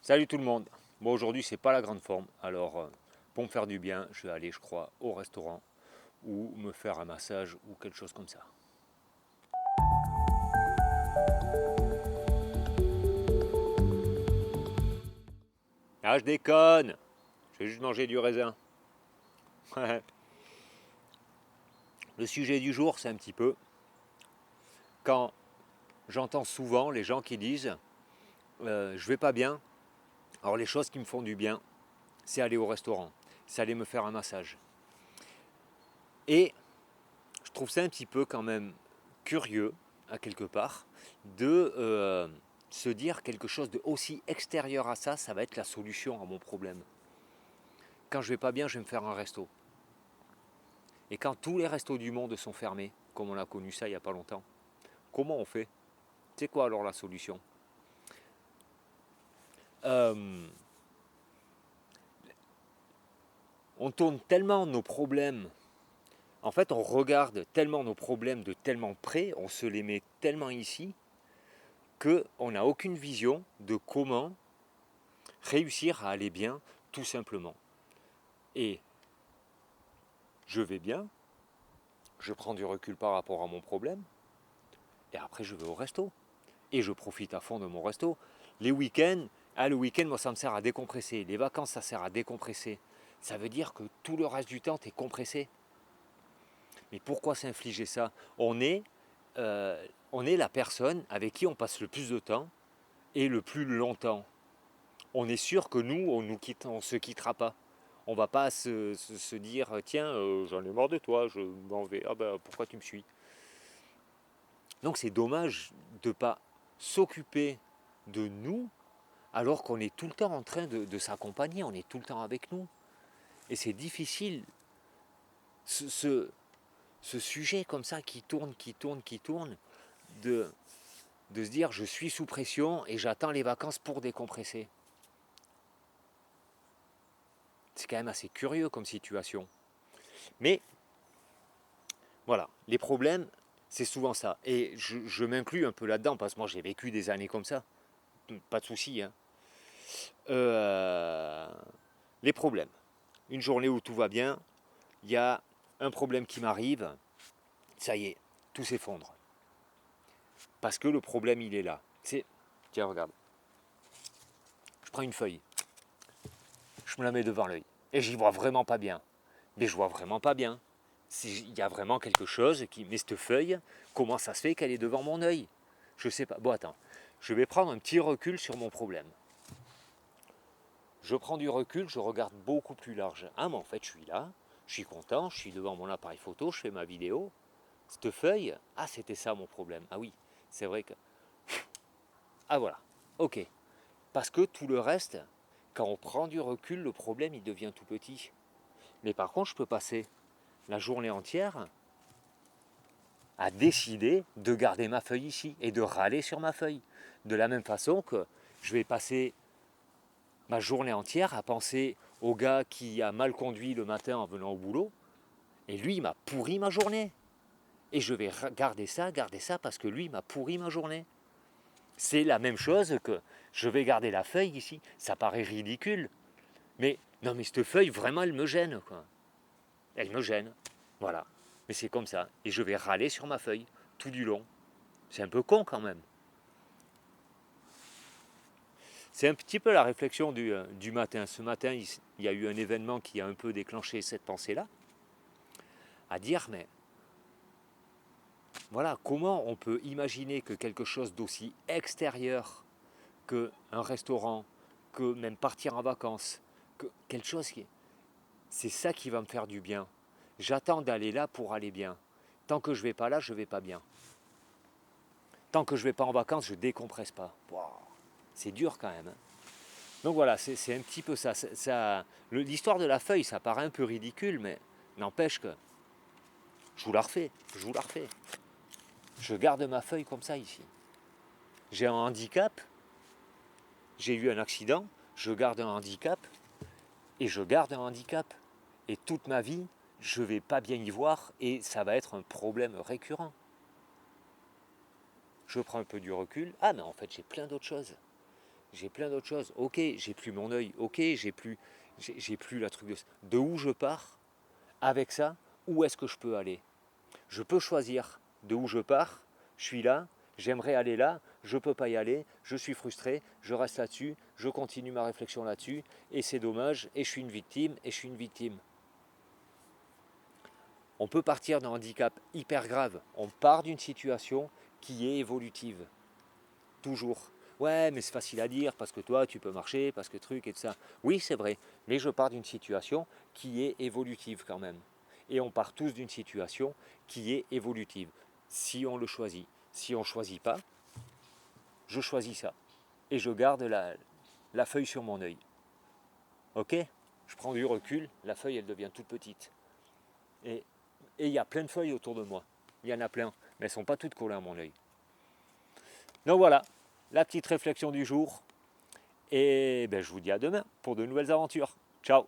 Salut tout le monde. Bon, aujourd'hui c'est pas la grande forme, alors pour me faire du bien, je vais aller, je crois, au restaurant ou me faire un massage ou quelque chose comme ça. Ah, je déconne. Je vais juste manger du raisin. Le sujet du jour, c'est un petit peu quand j'entends souvent les gens qui disent je vais pas bien. Alors les choses qui me font du bien, c'est aller au restaurant, c'est aller me faire un massage. Et je trouve ça un petit peu quand même curieux, à quelque part, de se dire quelque chose de aussi extérieur à ça, ça va être la solution à mon problème. Quand je vais pas bien, je vais me faire un resto. Et quand tous les restos du monde sont fermés, comme on a connu ça il n'y a pas longtemps, comment on fait? C'est quoi alors la solution? Euh, on tourne tellement nos problèmes, en fait on regarde tellement nos problèmes de tellement près, on se les met tellement ici, qu'on n'a aucune vision de comment réussir à aller bien, tout simplement. Et je vais bien, je prends du recul par rapport à mon problème, et après je vais au resto. Et je profite à fond de mon resto. Les week-ends, le week-end, moi, ça me sert à décompresser. Les vacances, ça sert à décompresser. Ça veut dire que tout le reste du temps, tu es compressé. Mais pourquoi s'infliger ça on est la personne avec qui on passe le plus de temps et le plus longtemps. On est sûr que nous, on se quittera pas. On va pas se dire tiens, j'en ai marre de toi, je m'en vais. Ah ben pourquoi tu me suis? Donc c'est dommage de ne pas s'occuper de nous alors qu'on est tout le temps en train de s'accompagner, on est tout le temps avec nous. Et c'est difficile, ce, ce, ce sujet comme ça qui tourne, qui tourne, qui tourne, de, de se dire je suis sous pression et j'attends les vacances pour décompresser. C'est quand même assez curieux comme situation. Mais voilà, les problèmes, c'est souvent ça. Et je m'inclus un peu là-dedans parce que moi j'ai vécu des années comme ça. Pas de souci. Hein. Euh, les problèmes. Une journée où tout va bien, il y a un problème qui m'arrive, ça y est, tout s'effondre. Parce que le problème, il est là. Tiens, regarde, je prends une feuille, je me la mets devant l'œil, et j'y vois vraiment pas bien. Mais je vois vraiment pas bien. Il y a vraiment quelque chose qui... Mais cette feuille, comment ça se fait qu'elle est devant mon œil? Je sais pas. Bon, attends, je vais prendre un petit recul sur mon problème. Je prends du recul, je regarde beaucoup plus large. Ah, mais en fait, je suis là, je suis content, je suis devant mon appareil photo, je fais ma vidéo. Cette feuille, ah, c'était ça mon problème. Ah oui, c'est vrai que... Ah voilà, ok. Parce que tout le reste, quand on prend du recul, le problème, il devient tout petit. Mais par contre, je peux passer la journée entière à décider de garder ma feuille ici et de râler sur ma feuille. De la même façon que je vais passer ma journée entière à penser au gars qui a mal conduit le matin en venant au boulot, et lui, il m'a pourri ma journée. Et je vais garder ça parce que lui m'a pourri ma journée. C'est la même chose que je vais garder la feuille ici. Ça paraît ridicule. Mais non, mais cette feuille, vraiment, elle me gêne. Quoi. Elle me gêne. Voilà. Mais c'est comme ça. Et je vais râler sur ma feuille tout du long. C'est un peu con quand même. C'est un petit peu la réflexion du matin. Ce matin, il y a eu un événement qui a un peu déclenché cette pensée-là. À dire, mais voilà, comment on peut imaginer que quelque chose d'aussi extérieur qu'un restaurant, que même partir en vacances, que quelque chose qui... C'est ça qui va me faire du bien. J'attends d'aller là pour aller bien. Tant que je ne vais pas là, je ne vais pas bien. Tant que je ne vais pas en vacances, je ne décompresse pas. Wow, c'est dur quand même. Hein. Donc voilà, c'est un petit peu ça. L'histoire de la feuille, ça paraît un peu ridicule, mais n'empêche que je vous la refais, je vous la refais. Je garde ma feuille comme ça ici. J'ai un handicap, j'ai eu un accident, je garde un handicap, et je garde un handicap. Et toute ma vie, je ne vais pas bien y voir et ça va être un problème récurrent. Je prends un peu du recul. Ah, mais en fait, j'ai plein d'autres choses. j'ai plein d'autres choses. Ok, j'ai plus mon œil. Ok, j'ai plus la truc de où je pars. Avec ça, où est-ce que je peux aller? Je peux choisir de où je pars. Je suis là, j'aimerais aller là, je ne peux pas y aller, je suis frustré, je reste là-dessus, je continue ma réflexion là-dessus, et c'est dommage, et je suis une victime, et je suis une victime. On peut partir d'un handicap hyper grave. On part d'une situation qui est évolutive. Toujours. Ouais, mais c'est facile à dire parce que toi, tu peux marcher, parce que truc et tout ça. Oui, c'est vrai, mais je pars d'une situation qui est évolutive quand même. Et on part tous d'une situation qui est évolutive, si on le choisit. Si on ne choisit pas, je choisis ça. Et je garde la feuille sur mon œil. Ok? Je prends du recul, la feuille, elle devient toute petite. Et il y a plein de feuilles autour de moi. Il y en a plein, mais elles ne sont pas toutes collées à mon œil. Donc voilà, la petite réflexion du jour. Et ben, je vous dis à demain pour de nouvelles aventures. Ciao!